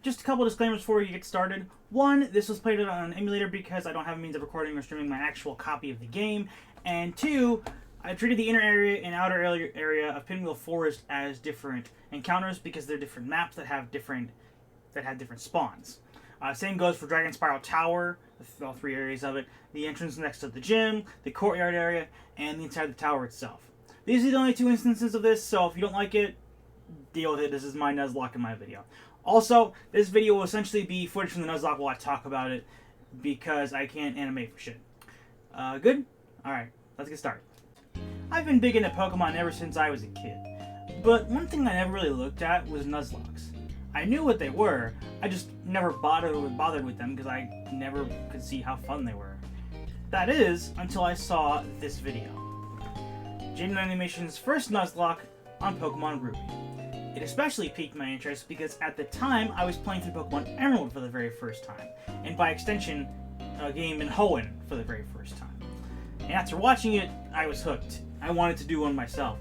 just a couple disclaimers before we get started. One, this was played on an emulator because I don't have a means of recording or streaming my actual copy of the game. And two, I treated the inner area and outer area of Pinwheel Forest as different encounters because they're different maps that have different spawns. Same goes for Dragon Spiral Tower, all three areas of it, the entrance next to the gym, the courtyard area, and the inside of the tower itself. These are the only two instances of this, so if you don't like it, deal with it. This is my Nuzlocke in my video. Also, this video will essentially be footage from the Nuzlocke while I talk about it because I can't animate for shit. Good? Alright, let's get started. I've been big into Pokemon ever since I was a kid, but one thing I never really looked at was Nuzlockes. I knew what they were, I just never bothered with them because I never could see how fun they were. That is, until I saw this video. Jaden Animation's first Nuzlocke on Pokemon Ruby. It especially piqued my interest because at the time I was playing through Pokemon Emerald for the very first time, and by extension, a game in Hoenn for the very first time. And after watching it, I was hooked. I wanted to do one myself.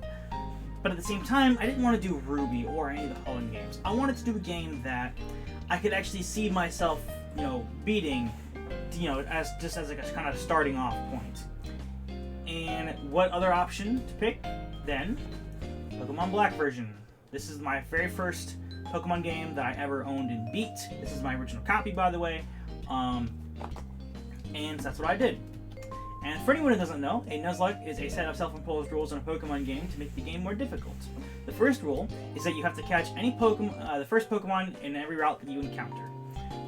But at the same time, I didn't want to do Ruby or any of the Hoenn games. I wanted to do a game that I could actually see myself, beating, as like a kind of starting off point. And what other option to pick then? Pokemon Black version. This is my very first Pokemon game that I ever owned and beat. This is my original copy, by the way. And that's what I did. And for anyone who doesn't know, a Nuzlocke is a set of self-imposed rules in a Pokemon game to make the game more difficult. The first rule is that you have to catch any Pokemon, the first Pokemon in every route that you encounter.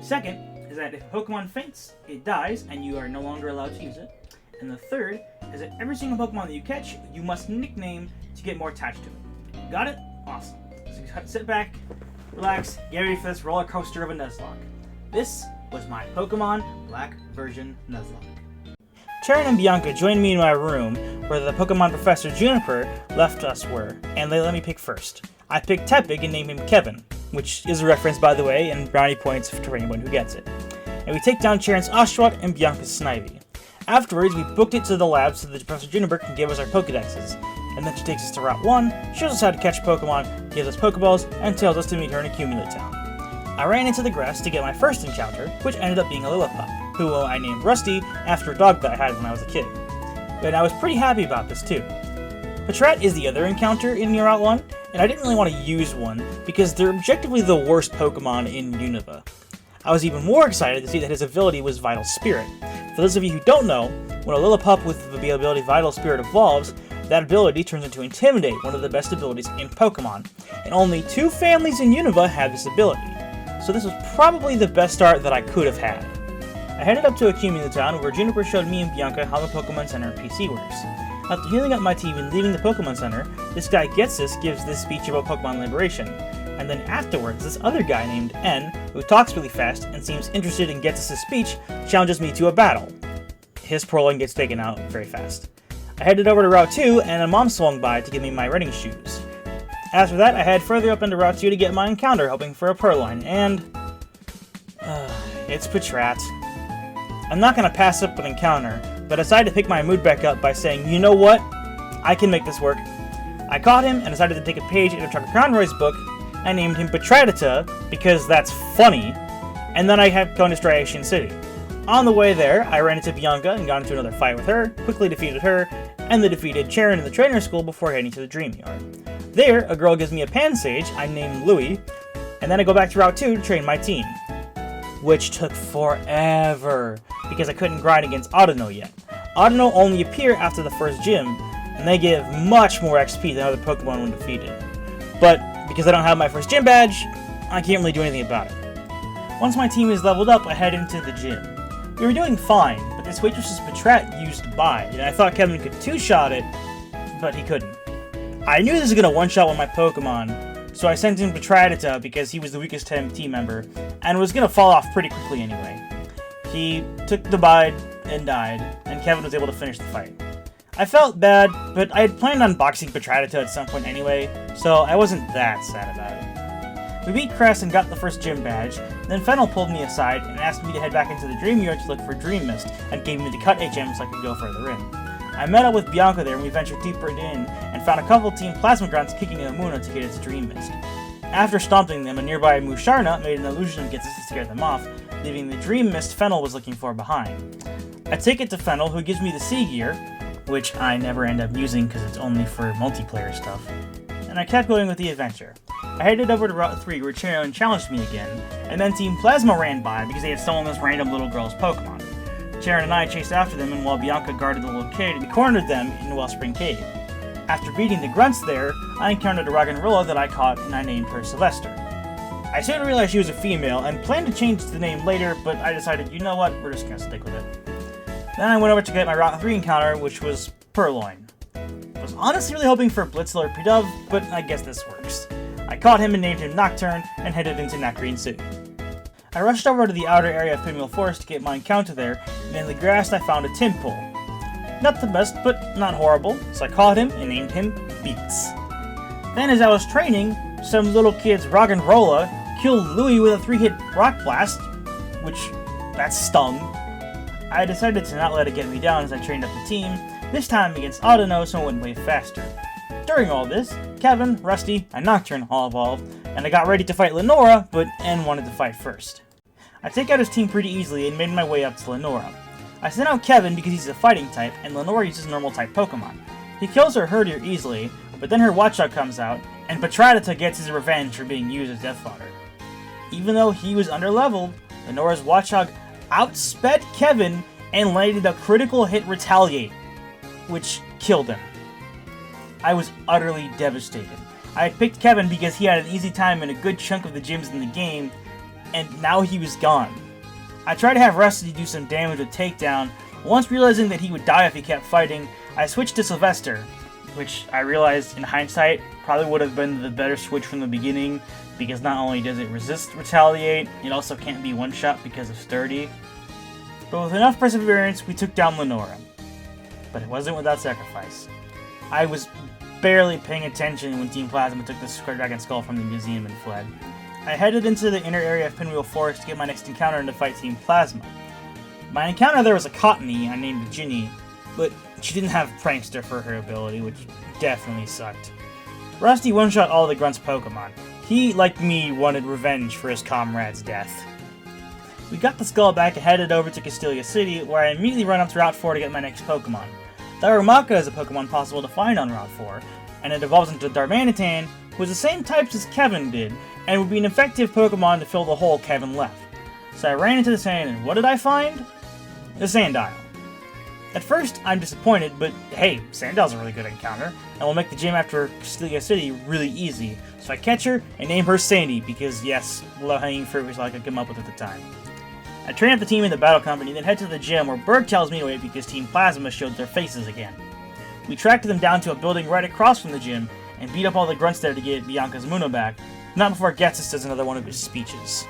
Second is that if a Pokemon faints, it dies and you are no longer allowed to use it. And the third is that every single Pokemon that you catch, you must nickname to get more attached to it. Got it? Awesome. So you just sit back, relax, get ready for this roller coaster of a Nuzlocke. This was my Pokemon Black version Nuzlocke. Charon and Bianca joined me in my room where the Pokemon Professor Juniper left us were, and they let me pick first. I picked Tepig and named him Kevin, which is a reference, by the way, and brownie points for anyone who gets it. And we take down Charon's Oshawott and Bianca's Snivy. Afterwards, we booked it to the lab so that Professor Juniper can give us our Pokedexes. And then she takes us to Route 1, shows us how to catch Pokemon, gives us Pokeballs, and tells us to meet her in Accumulate Town. I ran into the grass to get my first encounter, which ended up being a Lillipup, who I named Rusty after a dog that I had when I was a kid. And I was pretty happy about this too. Patrat is the other encounter in Route 1, and I didn't really want to use one because they're objectively the worst Pokemon in Unova. I was even more excited to see that his ability was Vital Spirit. For those of you who don't know, when a Lillipup with the ability Vital Spirit evolves, that ability turns into Intimidate, one of the best abilities in Pokemon, and only 2 families in Unova have this ability, so this was probably the best start that I could have had. I headed up to Accumulate Town where Juniper showed me and Bianca how the Pokemon Center and PC works. After healing up my team and leaving the Pokemon Center, this guy Getsus gives this speech about Pokemon liberation, and then afterwards this other guy named N, who talks really fast and seems interested in Getsus' speech, challenges me to a battle. His prologue gets taken out very fast. I headed over to Route 2, and a mom swung by to give me my running shoes. After that, I head further up into Route 2 to get my encounter, hoping for a Purrloin, and it's Patrat. I'm not going to pass up an encounter, but I decided to pick my mood back up by saying, you know what? I can make this work. I caught him and decided to take a page out of Chuck Conroy's book. I named him Patratata because that's funny, and then I had gone to Striation City. On the way there, I ran into Bianca and got into another fight with her, quickly defeated her, and then defeated Charon in the trainer school before heading to the Dream Yard. There, a girl gives me a Pansage I named Louie, and then I go back to Route 2 to train my team. Which took forever, because I couldn't grind against Audino yet. Audino only appear after the first gym, and they give much more XP than other Pokemon when defeated. But, because I don't have my first gym badge, I can't really do anything about it. Once my team is leveled up, I head into the gym. We were doing fine, but this waitress's Patrat used Bide, and I thought Kevin could two-shot it, but he couldn't. I knew this was going to one-shot one of my Pokemon, so I sent in Patratata because he was the weakest team member, and was going to fall off pretty quickly anyway. He took the Bide and died, and Kevin was able to finish the fight. I felt bad, but I had planned on boxing Patratata at some point anyway, so I wasn't that sad about it. We beat Crest and got the first gym badge, then Fennel pulled me aside and asked me to head back into the Dream Yard to look for Dream Mist, and gave me the cut HM so I could go further in. I met up with Bianca there and we ventured deeper in, and found a couple Team Plasma Grunts kicking Amuna to get its Dream Mist. After stomping them, a nearby Musharna made an illusion of Gitsis to scare them off, leaving the dream mist Fennel was looking for behind. I take it to Fennel, who gives me the sea gear, which I never end up using because it's only for multiplayer stuff, and I kept going with the adventure. I headed over to Route 3 where Charon challenged me again, and then Team Plasma ran by because they had stolen this random little girl's Pokemon. Charon and I chased after them, and while Bianca guarded the little kid, we cornered them in Wellspring Cave. After beating the grunts there, I encountered a Roggenrola that I caught and I named her Sylvester. I soon realized she was a female and planned to change the name later, but I decided, you know what, we're just gonna stick with it. Then I went over to get my Route 3 encounter, which was Purloin. I was honestly really hoping for Blitzel or Pidove, but I guess this works. I caught him and named him Nocturne and headed into Nacrene City. I rushed over to the outer area of Pinwheel Forest to get my encounter there, and in the grass I found a Timpool. Not the best, but not horrible, so I caught him and named him Beats. Then as I was training, some little kid's Roggenrola killed Louie with a 3-hit Rock Blast, which, that stung. I decided to not let it get me down as I trained up the team, this time against Audino so it went way faster. During all this, Kevin, Rusty, and Nocturne all evolved, and I got ready to fight Lenora, but N wanted to fight first. I take out his team pretty easily and made my way up to Lenora. I sent out Kevin because he's a fighting type, and Lenora uses normal type Pokemon. He kills her Herdier easily, but then her Watchog comes out, and Patratata gets his revenge for being used as death fodder. Even though he was underleveled, Lenora's Watchog outsped Kevin and landed a critical hit Retaliate, which killed him. I was utterly devastated. I had picked Kevin because he had an easy time in a good chunk of the gyms in the game, and now he was gone. I tried to have Rusty do some damage with Takedown. Once realizing that he would die if he kept fighting, I switched to Sylvester, which I realized in hindsight probably would have been the better switch from the beginning, because not only does it resist Retaliate, it also can't be one-shot because of Sturdy. But with enough perseverance, we took down Lenora. But it wasn't without sacrifice. I was barely paying attention when Team Plasma took the Square Dragon Skull from the museum and fled. I headed into the inner area of Pinwheel Forest to get my next encounter and to fight Team Plasma. My encounter there was a Cottony I named Ginny, but she didn't have Prankster for her ability, which definitely sucked. Rusty one-shot all the Grunt's Pokemon. He, like me, wanted revenge for his comrade's death. We got the skull back and headed over to Castelia City, where I immediately run up to Route 4 to get my next Pokemon. Darumaka is a Pokemon possible to find on Route 4, and it evolves into Darmanitan, who is the same types as Kevin did, and would be an effective Pokemon to fill the hole Kevin left. So I ran into the sand, and what did I find? The Sandile. At first, I'm disappointed, but hey, Sandile's a really good encounter, and will make the gym after Castelia City really easy. So I catch her and name her Sandy, because yes, low-hanging fruit was all I could come up with at the time. I train up the team in the battle company, then head to the gym where Berg tells me to wait because Team Plasma showed their faces again. We tracked them down to a building right across from the gym, and beat up all the grunts there to get Bianca's Muno back, not before Getsus does another one of his speeches.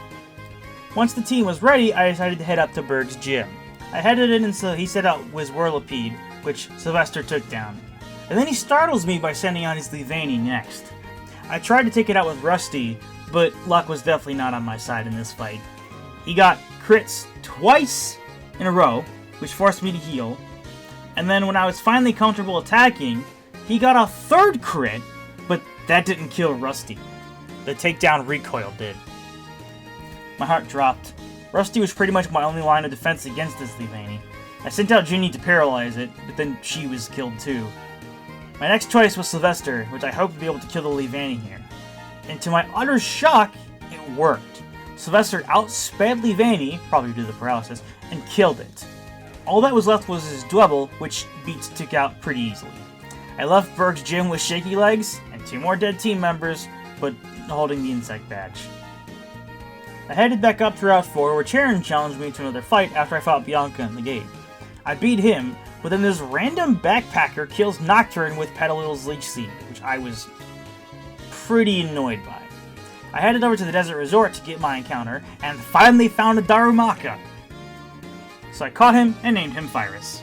Once the team was ready, I decided to head up to Berg's gym. I headed in until he set out Whirlipede, which Sylvester took down. And then he startles me by sending out his Leavanny next. I tried to take it out with Rusty, but luck was definitely not on my side in this fight. He got crits twice in a row, which forced me to heal, and then when I was finally comfortable attacking, he got a third crit, but that didn't kill Rusty. The takedown recoil did. My heart dropped. Rusty was pretty much my only line of defense against this Leavanny. I sent out Ginny to paralyze it, but then she was killed too. My next choice was Sylvester, which I hoped to be able to kill the Leavanny here. And to my utter shock, it worked. Sylvester outsped Leavanny, probably due to the paralysis, and killed it. All that was left was his Dwebble, which Beats took out pretty easily. I left Berg's gym with shaky legs, and 2 more dead team members, but holding the insect badge. I headed back up to Route 4, where Charon challenged me to another fight after I fought Bianca in the gate. I beat him, but then this random backpacker kills Nocturne with Petalil's Leech Seed, which I was pretty annoyed by. I headed over to the Desert Resort to get my encounter, and finally found a Darumaka. So I caught him and named him Fyrus.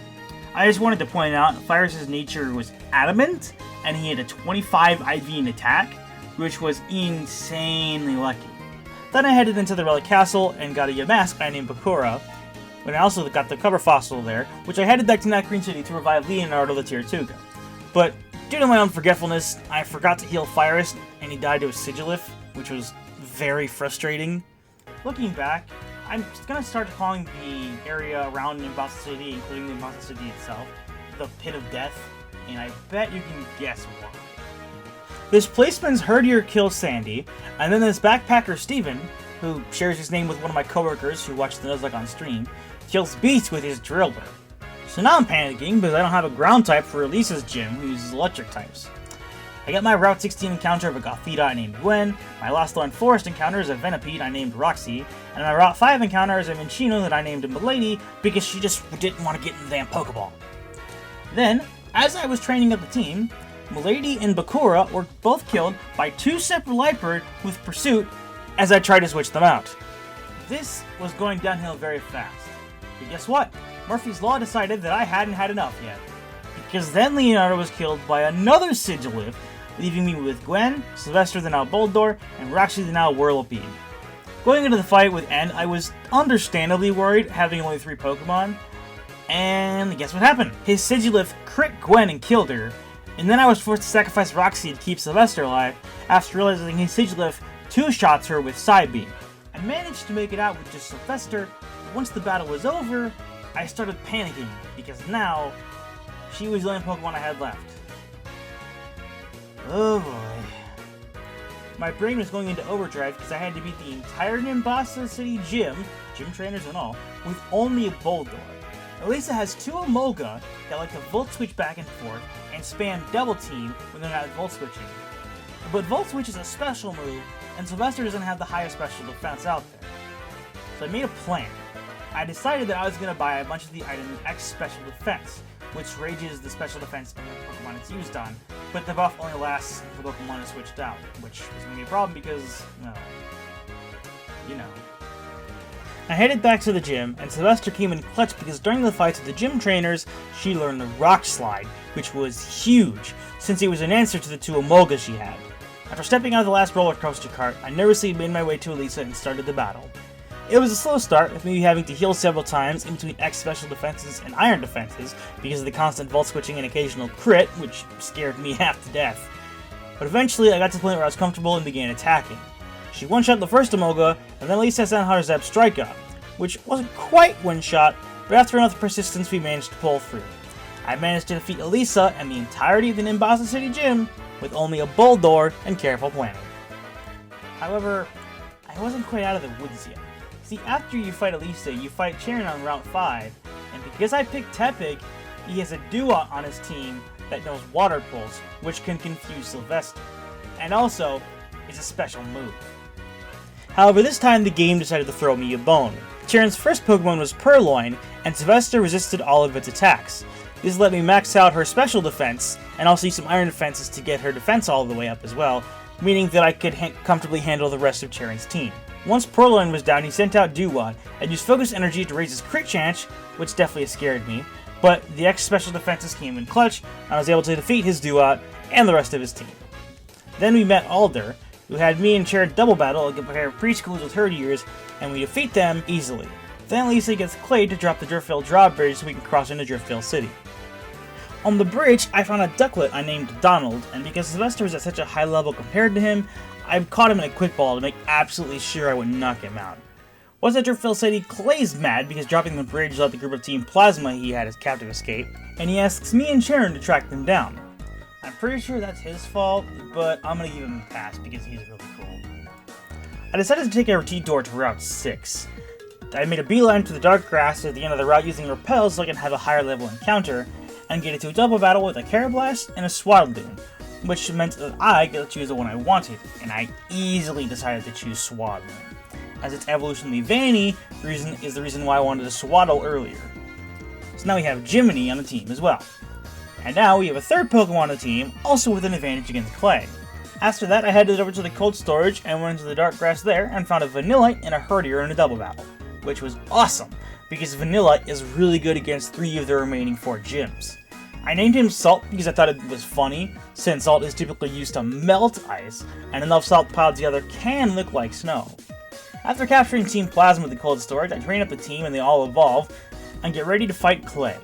I just wanted to point out, Fyrus' nature was adamant, and he had a 25 IV in attack, which was insanely lucky. Then I headed into the Relic Castle and got a Yamask I named Bakura, but I also got the cover fossil there, which I headed back to Nacrene City to revive Leonardo the Tirtuga. But due to my own forgetfulness, I forgot to heal Fyrus, and he died to a Sigilif, which was very frustrating. Looking back, I'm gonna start calling the area around Nimbasa City, including Nimbasa City itself, the Pit of Death, and I bet you can guess why. This policeman's herdier kills Sandy, and then this backpacker Steven, who shares his name with one of my coworkers who watched the Nuzlocke on stream, kills Beast with his driller. So now I'm panicking because I don't have a ground type for Elisa's gym, who uses electric types. I get my Route 16 encounter of a Gothita I named Gwen, my Lost Thorn Forest encounter is a Venipede I named Roxy, and my Route 5 encounter is a Minchino that I named Milady because she just didn't want to get in the damn Pokeball. Then, as I was training up the team, Milady and Bakura were both killed by two separate Lightbird with Pursuit as I tried to switch them out. This was going downhill very fast. But guess what? Murphy's Law decided that I hadn't had enough yet. Because then Leonardo was killed by another Sigilyph, leaving me with Gwen, Sylvester the now Boldore, and Roxy the now Whirlipede. Going into the fight with N, I was understandably worried, having only 3 Pokemon, and guess what happened? His Sigilyph crit Gwen and killed her, and then I was forced to sacrifice Roxy to keep Sylvester alive, after realizing his Sigilyph 2-shots her with Psybeam. I managed to make it out with just Sylvester, but once the battle was over, I started panicking, because now, she was the only Pokemon I had left. Oh boy. My brain was going into overdrive because I had to beat the entire Nimbasa City gym trainers and all, with only a Boldore. Elisa has 2 Amoga that like to Volt Switch back and forth and spam Double Team when they're not Volt Switching. But Volt Switch is a special move, and Sylvester doesn't have the highest special defense out there. So I made a plan. I decided that I was going to buy a bunch of the items X Special Defense, which raises the special defense on the Pokemon it's used on, but the buff only lasts if the Pokemon is switched out, which is going to be a problem because, well, you know. I headed back to the gym, and Sylvester came in clutch because during the fights with the gym trainers, she learned the Rock Slide, which was huge, since it was an answer to the 2 Amoga she had. After stepping out of the last roller coaster cart, I nervously made my way to Elisa and started the battle. It was a slow start, with me having to heal several times in between X special defenses and Iron defenses because of the constant Volt Switching and occasional crit, which scared me half to death. But eventually I got to the point where I was comfortable and began attacking. She one-shot the first Amoga, and then Elisa sent out her Zap Strike Up, which wasn't quite one-shot, but after enough persistence we managed to pull through. I managed to defeat Elisa and the entirety of the Nimbasa City gym with only a Boldore and careful planning. However, I wasn't quite out of the woods yet. See, after you fight Elisa, you fight Cheren on Route 5, and because I picked Tepig, he has a Duat on his team that knows Water Pulse, which can confuse Sylvester, and also is a special move. However, this time the game decided to throw me a bone. Cheren's first Pokemon was Purloin, and Sylvester resisted all of its attacks. This let me max out her special defense, and also use some Iron defenses to get her defense all the way up as well, meaning that I could comfortably handle the rest of Cheren's team. Once Purloin was down, he sent out Duat, and used Focus Energy to raise his crit chance, which definitely scared me, but the X special defenses came in clutch, and I was able to defeat his Duat and the rest of his team. Then we met Alder, who had me and Cheren double battle a pair of preschoolers with herdiers, and we defeat them easily. Then Lisa gets Clay to drop the Driftvale drawbridge so we can cross into Driftvale City. On the bridge, I found a Ducklet I named Donald, and because Sylvester was at such a high level compared to him, I caught him in a quick ball to make absolutely sure I would knock him out. Once at Driftvale City, Clay's mad because dropping the bridge let the group of Team Plasma he had as captive escape, and he asks me and Cheren to track them down. I'm pretty sure that's his fault, but I'm gonna give him a pass because he's really cool. I decided to take a detour to Route 6. I made a beeline to the dark grass at the end of the route using Repel so I can have a higher level encounter, and get into a double battle with a Carablast and a Swaddling, which meant that I get to choose the one I wanted, and I easily decided to choose Swaddling, as its evolution Leavanny is the reason why I wanted to Swaddle earlier. So now we have Jiminy on the team as well. And now we have a third Pokemon on the team, also with an advantage against Clay. After that, I headed over to the cold storage and went into the dark grass there and found a Vanillite and a Herdier in a double battle, which was awesome, because Vanillite is really good against 3 of the remaining 4 gyms. I named him Salt because I thought it was funny, since salt is typically used to melt ice, and enough salt piled together can look like snow. After capturing Team Plasma at the cold storage, I train up the team and they all evolve, and get ready to fight Clay.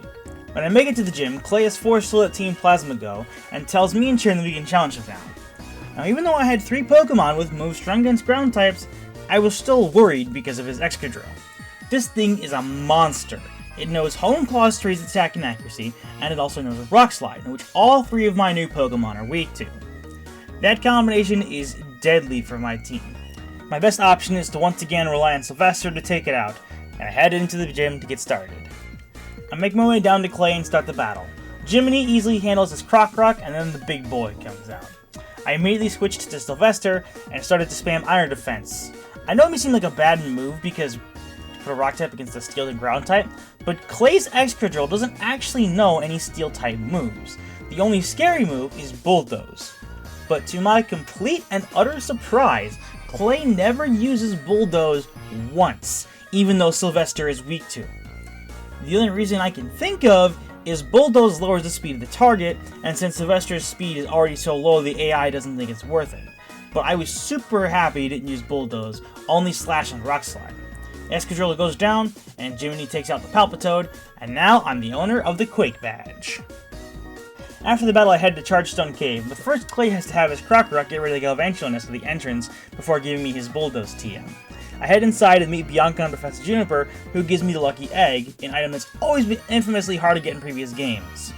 When I make it to the gym, Clay is forced to let Team Plasma go, and tells me and Cheren that we can challenge him down. Now, even though I had 3 Pokemon with moves strong against ground types, I was still worried because of his Excadrill. This thing is a monster. It knows Hone Claw's 3's attack and accuracy, and it also knows Rock Slide, which all 3 of my new Pokemon are weak to. That combination is deadly for my team. My best option is to once again rely on Sylvester to take it out, and I head into the gym to get started. I make my way down to Clay and start the battle. Jiminy easily handles his Croc Rock, and then the big boy comes out. I immediately switched to Sylvester and started to spam Iron Defense. I know it may seem like a bad move because to put a Rock type against a Steel and Ground type, but Clay's Excadrill doesn't actually know any Steel type moves. The only scary move is Bulldoze. But to my complete and utter surprise, Clay never uses Bulldoze once, even though Sylvester is weak to it. The only reason I can think of is Bulldoze lowers the speed of the target, and since Sylvester's speed is already so low, the AI doesn't think it's worth it. But I was super happy he didn't use Bulldoze, only Slash and Rock Slide. Excadrill goes down, and Jiminy takes out the Palpitoad, and now I'm the owner of the Quake Badge. After the battle, I head to Chargestone Cave, but first Clay has to have his Croc Rock get rid of the Galvantulus at the entrance before giving me his Bulldoze TM. I head inside and meet Bianca and Professor Juniper, who gives me the Lucky Egg, an item that's always been infamously hard to get in previous games.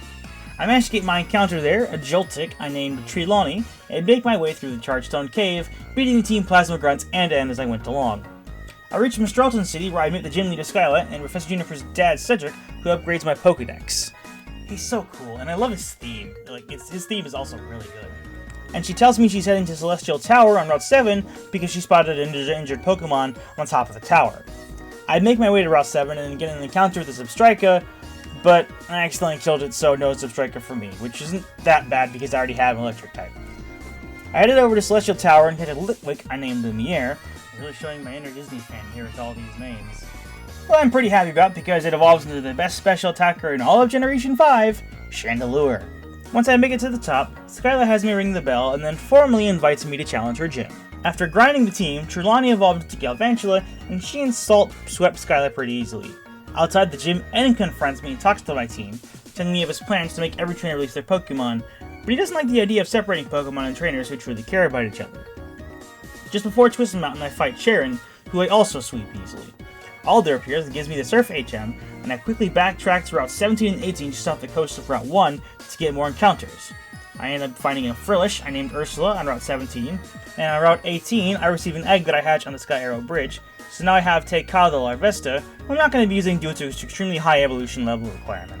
I managed to get my encounter there, a Joltik I named Trelawney, and make my way through the Chargestone Cave, beating the Team Plasma Grunts end-to-end as I went along. I reach Mistralton City, where I meet the gym leader Skyla and Professor Juniper's dad Cedric, who upgrades my Pokedex. He's so cool, and I love his theme. His theme is also really good. And she tells me she's heading to Celestial Tower on Route 7 because she spotted an injured Pokemon on top of the tower. I make my way to Route 7 and get an encounter with the Substrika, but I accidentally killed it, so no Substrika for me, which isn't that bad because I already have an electric type. I headed over to Celestial Tower and hit a Litwick I named Lumiere. I'm really showing my inner Disney fan here with all these names. Well, I'm pretty happy about because it evolves into the best special attacker in all of Generation 5, Chandelure. Once I make it to the top, Skyla has me ring the bell and then formally invites me to challenge her gym. After grinding the team, Trelawney evolved into Galvantula, and she and Salt swept Skyla pretty easily. Outside the gym, Eden confronts me and talks to my team, telling me of his plans to make every trainer release their Pokemon, but he doesn't like the idea of separating Pokemon and trainers who truly care about each other. Just before Twisted Mountain, I fight Sharon, who I also sweep easily. Alder appears and gives me the Surf HM, and I quickly backtrack to Route 17 and 18 just off the coast of Route 1 to get more encounters. I end up finding a Frillish I named Ursula on Route 17, and on Route 18 I receive an egg that I hatch on the Sky Arrow Bridge, so now I have Teikado Larvesta, who I'm not going to be using due to its extremely high evolution level requirement.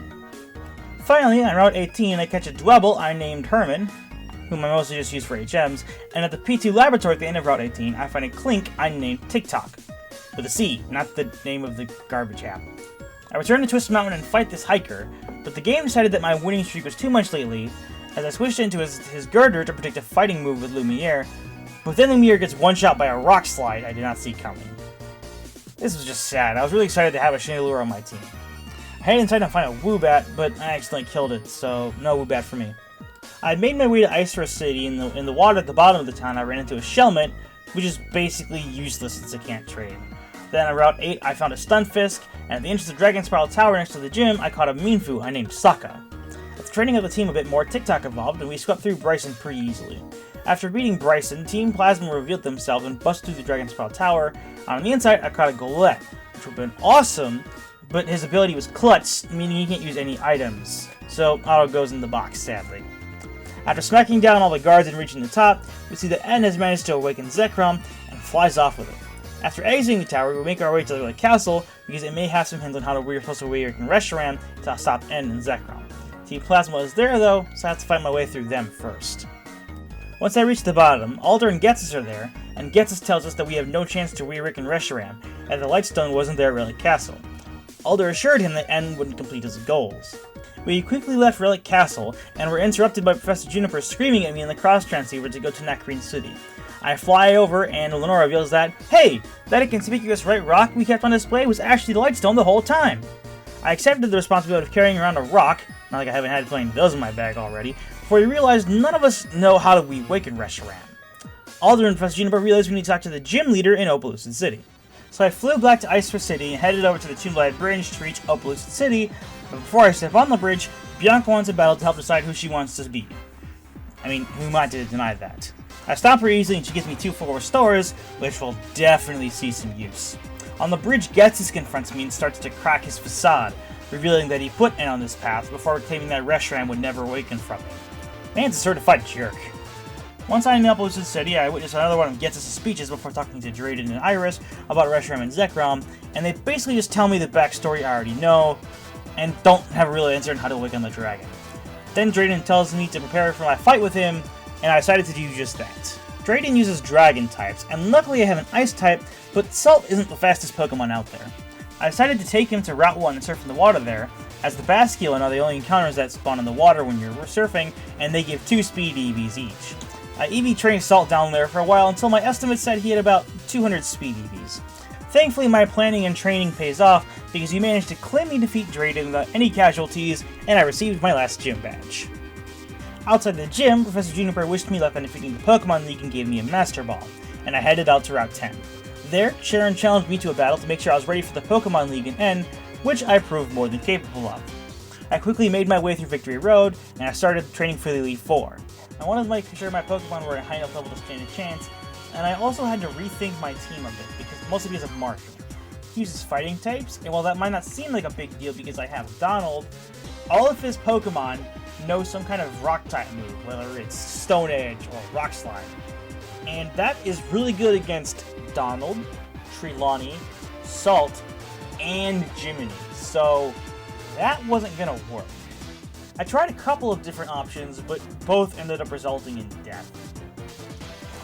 Finally, on Route 18 I catch a Dwebble I named Herman, whom I mostly just use for HMs, and at the P2 Laboratory at the end of Route 18 I find a Clink I named TikTok. With a C, not the name of the garbage app. I return to Twisted Mountain and fight this hiker, but the game decided that my winning streak was too much lately, as I switched into his Girder to predict a fighting move with Lumiere, but then Lumiere gets one-shot by a Rock Slide I did not see coming. This was just sad. I was really excited to have a Chandelure on my team. I head inside and find a Woobat, but I accidentally killed it, so no Woobat for me. I made my way to Iceforce City. In the water at the bottom of the town I ran into a Shelmet, which is basically useless since it can't trade. Then on Route 8, I found a Stunfisk, and at the entrance of the Dragon Spiral Tower next to the gym, I caught a Mienfoo I named Sokka. With training up the team a bit more, TikTok evolved, and we swept through Bryson pretty easily. After beating Bryson, Team Plasma revealed themselves and busted through the Dragon Spiral Tower. On the inside, I caught a Golett, which would have been awesome, but his ability was Klutz, meaning he can't use any items. So, auto goes in the box, sadly. After smacking down all the guards and reaching the top, we see that N has managed to awaken Zekrom and flies off with it. After exiting the tower, we make our way to the castle because it may have some hints on how we're supposed to awaken Reshiram to stop N and Zekrom. Team Plasma is there though, so I have to find my way through them first. Once I reach the bottom, Alder and Getsus are there, and Getsus tells us that we have no chance to reawaken Reshiram, and the Lightstone wasn't there at Relic Castle. Alder assured him that N wouldn't complete his goals. We quickly left Relic Castle, and were interrupted by Professor Juniper screaming at me in the cross transceiver to go to Nacrene City. I fly over, and Lenora reveals that, hey, that inconspicuous red rock we kept on display was actually the Lightstone the whole time. I accepted the responsibility of carrying around a rock, not like I haven't had plenty of those in my bag already, before we realized none of us know how to reawaken Reshiram. Alder and Professor Juniper realized we need to talk to the gym leader in Opelucid City. So I flew back to Iceforce City and headed over to the Toonblade Bridge to reach Opelucid City, but before I step on the bridge, Bianca wants a battle to help decide who she wants to be. I mean, who am I to deny that? I stop her easily and she gives me 2 full restores, which will definitely see some use. On the bridge, Getsus confronts me and starts to crack his facade, revealing that he put N on this path before claiming that Reshiram would never awaken from it. Man's a certified jerk. Once I end up with the city, I witness another one of Getsus' speeches before talking to Drayden and Iris about Reshiram and Zekrom, and they basically just tell me the backstory I already know, and don't have a real answer on how to awaken the dragon. Then Drayden tells me to prepare for my fight with him, and I decided to do just that. Drayden uses dragon types, and luckily I have an ice type, but Salt isn't the fastest Pokemon out there. I decided to take him to Route 1 and surf in the water there, as the Basculin are the only encounters that spawn in the water when you're surfing, and they give 2 speed EVs each. I EV trained Salt down there for a while until my estimate said he had about 200 speed EVs. Thankfully, my planning and training pays off because he managed to cleanly defeat Drayden without any casualties, and I received my last gym badge. Outside the gym, Professor Juniper wished me luck on defeating the Pokemon League and gave me a Master Ball, and I headed out to Route 10. There, Sharon challenged me to a battle to make sure I was ready for the Pokemon League in N, which I proved more than capable of. I quickly made my way through Victory Road, and I started training for the Elite Four. I wanted to make sure my Pokemon were at a high enough level to stand a chance, and I also had to rethink my team a bit, mostly because of Marshall. He uses fighting types, and while that might not seem like a big deal because I have Donald, all of his Pokemon know some kind of rock type move, whether it's Stone Edge or Rock Slide. And that is really good against Donald, Trelawney, Salt, and Jiminy, so that wasn't gonna work. I tried a couple of different options, but both ended up resulting in death.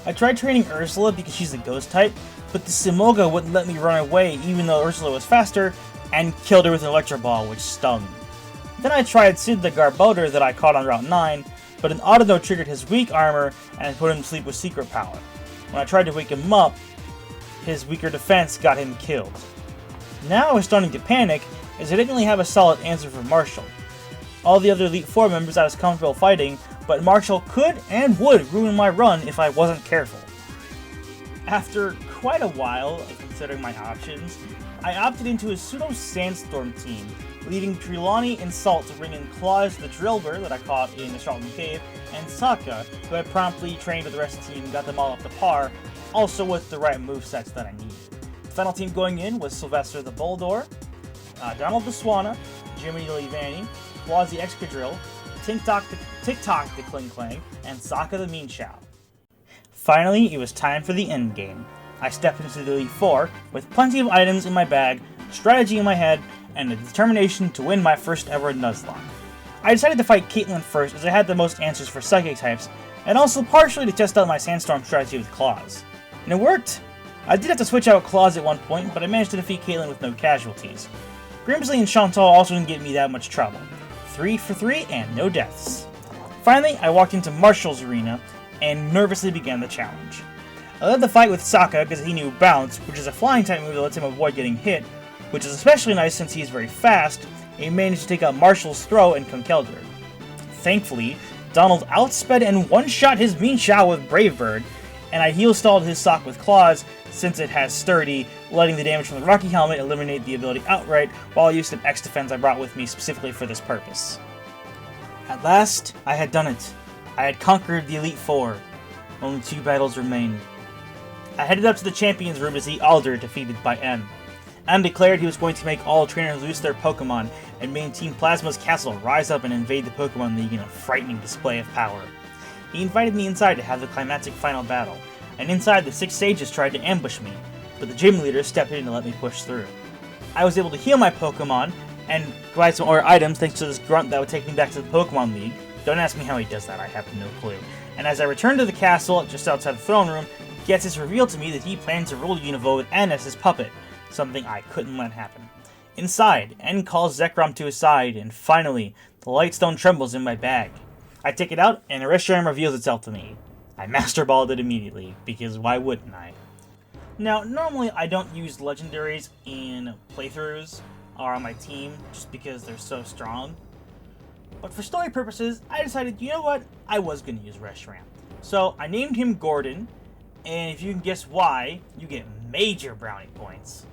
I tried training Ursula because she's a ghost type, but the Simoga wouldn't let me run away even though Ursula was faster, and killed her with an Electro Ball, which stung. Then I tried Sid the Garbodor that I caught on Route 9, but an Autono triggered his weak armor and put him to sleep with Secret Power. When I tried to wake him up, his weaker defense got him killed. Now I was starting to panic, as I didn't really have a solid answer for Marshall. All the other Elite Four members I was comfortable fighting, but Marshall could and would ruin my run if I wasn't careful. After quite a while of considering my options, I opted into a pseudo-sandstorm team, leaving Trelawney and Salt to bring in Claws the Drillbur that I caught in the Charlton Cave, and Sokka, who I promptly trained with the rest of the team and got them all up to par, also with the right movesets that I needed. The final team going in was Sylvester the Bulldor, Donald the Swanna, Jimmy the Levani, Claws the Excadrill, Tick-Tock the Kling Klang, and Sokka the Mean Shao. Finally, it was time for the endgame. I stepped into the Elite Four with plenty of items in my bag, strategy in my head, and the determination to win my first ever Nuzlocke. I decided to fight Caitlyn first as I had the most answers for Psychic types, and also partially to test out my Sandstorm strategy with Claws. And it worked! I did have to switch out Claws at one point, but I managed to defeat Caitlyn with no casualties. Grimsley and Chantal also didn't give me that much trouble. 3 for 3 and no deaths. Finally, I walked into Marshall's arena and nervously began the challenge. I led the fight with Sokka because he knew Bounce, which is a flying type move that lets him avoid getting hit, which is especially nice since he is very fast, and he managed to take out Marshall's throw and Conkeldurr. Thankfully, Donald outsped and one-shot his Mean Shao with Brave Bird, and I heal-stalled his sock with Claws since it has Sturdy, letting the damage from the Rocky Helmet eliminate the ability outright while I used an X defense I brought with me specifically for this purpose. At last, I had done it. I had conquered the Elite Four. Only 2 battles remained. I headed up to the Champions Room to see Alder defeated by M. M declared he was going to make all trainers lose their Pokemon and made Team Plasma's castle rise up and invade the Pokemon League in a frightening display of power. He invited me inside to have the climactic final battle, and inside the 6 sages tried to ambush me, but the gym leader stepped in to let me push through. I was able to heal my Pokemon and provide some other items thanks to this grunt that would take me back to the Pokemon League. Don't ask me how he does that, I have no clue. And as I returned to the castle, just outside the throne room, Getsus revealed to me that he planned to rule Unova with N as his puppet, something I couldn't let happen. Inside, N calls Zekrom to his side, and finally, the Lightstone trembles in my bag. I take it out, and a Reshiram reveals itself to me. I Master Balled it immediately, because why wouldn't I? Now, normally I don't use legendaries in playthroughs or on my team, just because they're so strong. But for story purposes, I decided, you know what, I was going to use Reshiram. So I named him Gordon, and if you can guess why, you get major brownie points.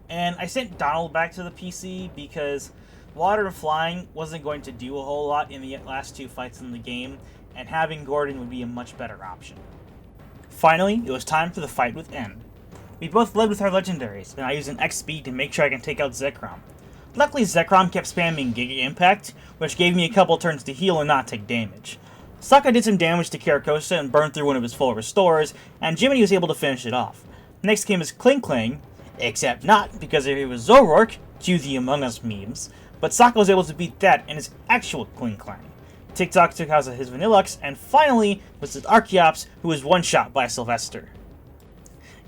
And I sent Donald back to the PC because Water and Flying wasn't going to do a whole lot in the last 2 fights in the game, and having Gordon would be a much better option. Finally, it was time for the fight with N. We both led with our legendaries, and I used an XP to make sure I can take out Zekrom. Luckily, Zekrom kept spamming Giga Impact, which gave me a couple turns to heal and not take damage. Sokka did some damage to Karakosa and burned through one of his full restores, and Jiminy was able to finish it off. Next came his Kling Kling, except not, because it was Zoroark, cue the Among Us memes, but Sokka was able to beat that in his actual Kling Klang. TikTok took out his Vanillux, and finally was his Archeops, who was one-shot by Sylvester.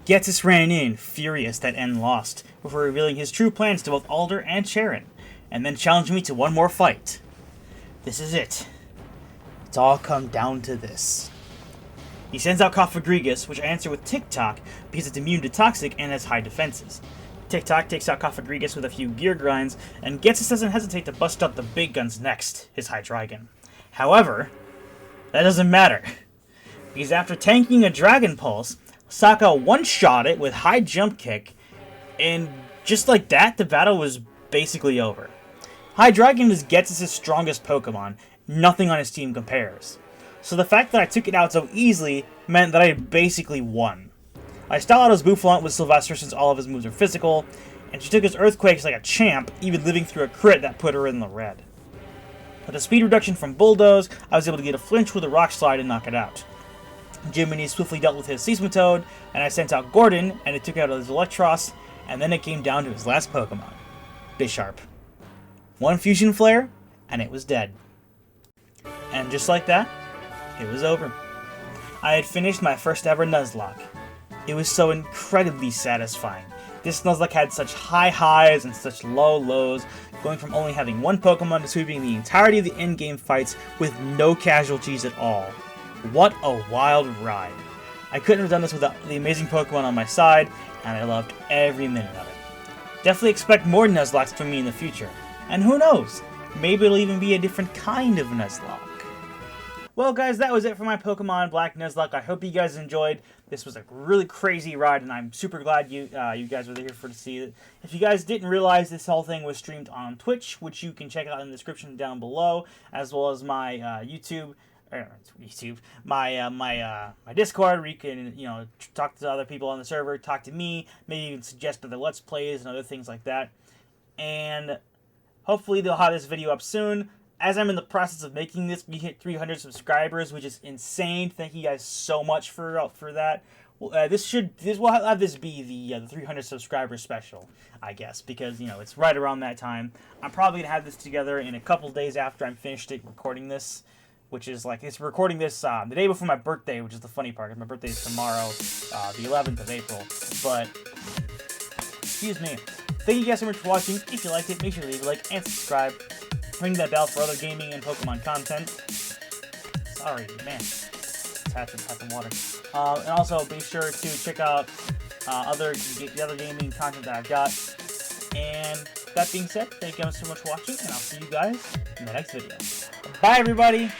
Ghetsis ran in, furious that N lost, before revealing his true plans to both Alder and Charon, and then challenged me to one more fight. This is it. It's all come down to this. He sends out Cofagrigus, which I answer with TikTok because it's immune to Toxic and has high defenses. TikTok takes out Cofagrigus with a few gear grinds, and Ghetsis doesn't hesitate to bust out the big guns next, his Hydreigon. However, that doesn't matter, because after tanking a Dragon Pulse, Sokka one-shot it with high jump kick, and just like that, the battle was basically over. Hydreigon is Ghetsis' strongest Pokemon. Nothing on his team compares. So the fact that I took it out so easily meant that I basically won. I style out his Boufflant with Sylvester since all of his moves are physical, and she took his Earthquakes like a champ, even living through a crit that put her in the red. With a speed reduction from Bulldoze, I was able to get a flinch with a Rock Slide and knock it out. Jiminy swiftly dealt with his Seismitoad, and I sent out Gordon, and it took out his Electros, and then it came down to his last Pokemon, Bisharp. One Fusion Flare, and it was dead. And just like that, it was over. I had finished my first ever Nuzlocke. It was so incredibly satisfying. This Nuzlocke had such high highs and such low lows, going from only having one Pokemon to sweeping the entirety of the in-game fights with no casualties at all. What a wild ride. I couldn't have done this without the amazing Pokemon on my side, and I loved every minute of it. Definitely expect more Nuzlockes from me in the future. And who knows, maybe it'll even be a different kind of Nuzlocke. Well guys, that was it for my Pokemon Black Nuzlocke. I hope you guys enjoyed. This was a really crazy ride, and I'm super glad you guys were here to see it. If you guys didn't realize, this whole thing was streamed on Twitch, which you can check out in the description down below, as well as my my Discord, where you can talk to other people on the server, talk to me, maybe even suggest other Let's Plays and other things like that. And hopefully they'll have this video up soon. As I'm in the process of making this, we hit 300 subscribers, which is insane. Thank you guys so much for that. This will have this be the 300 subscriber special, I guess, because it's right around that time. I'm probably gonna have this together in a couple days after I'm finished recording this, which is it's recording this the day before my birthday, which is the funny part. My birthday is tomorrow, the 11th of April. But excuse me. Thank you guys so much for watching. If you liked it, make sure to leave a like and subscribe. Ring that bell for other gaming and Pokemon content. Sorry, man. Just had some water. And also, be sure to check out the other gaming content that I've got. And that being said, thank you guys so much for watching, and I'll see you guys in the next video. Bye, everybody!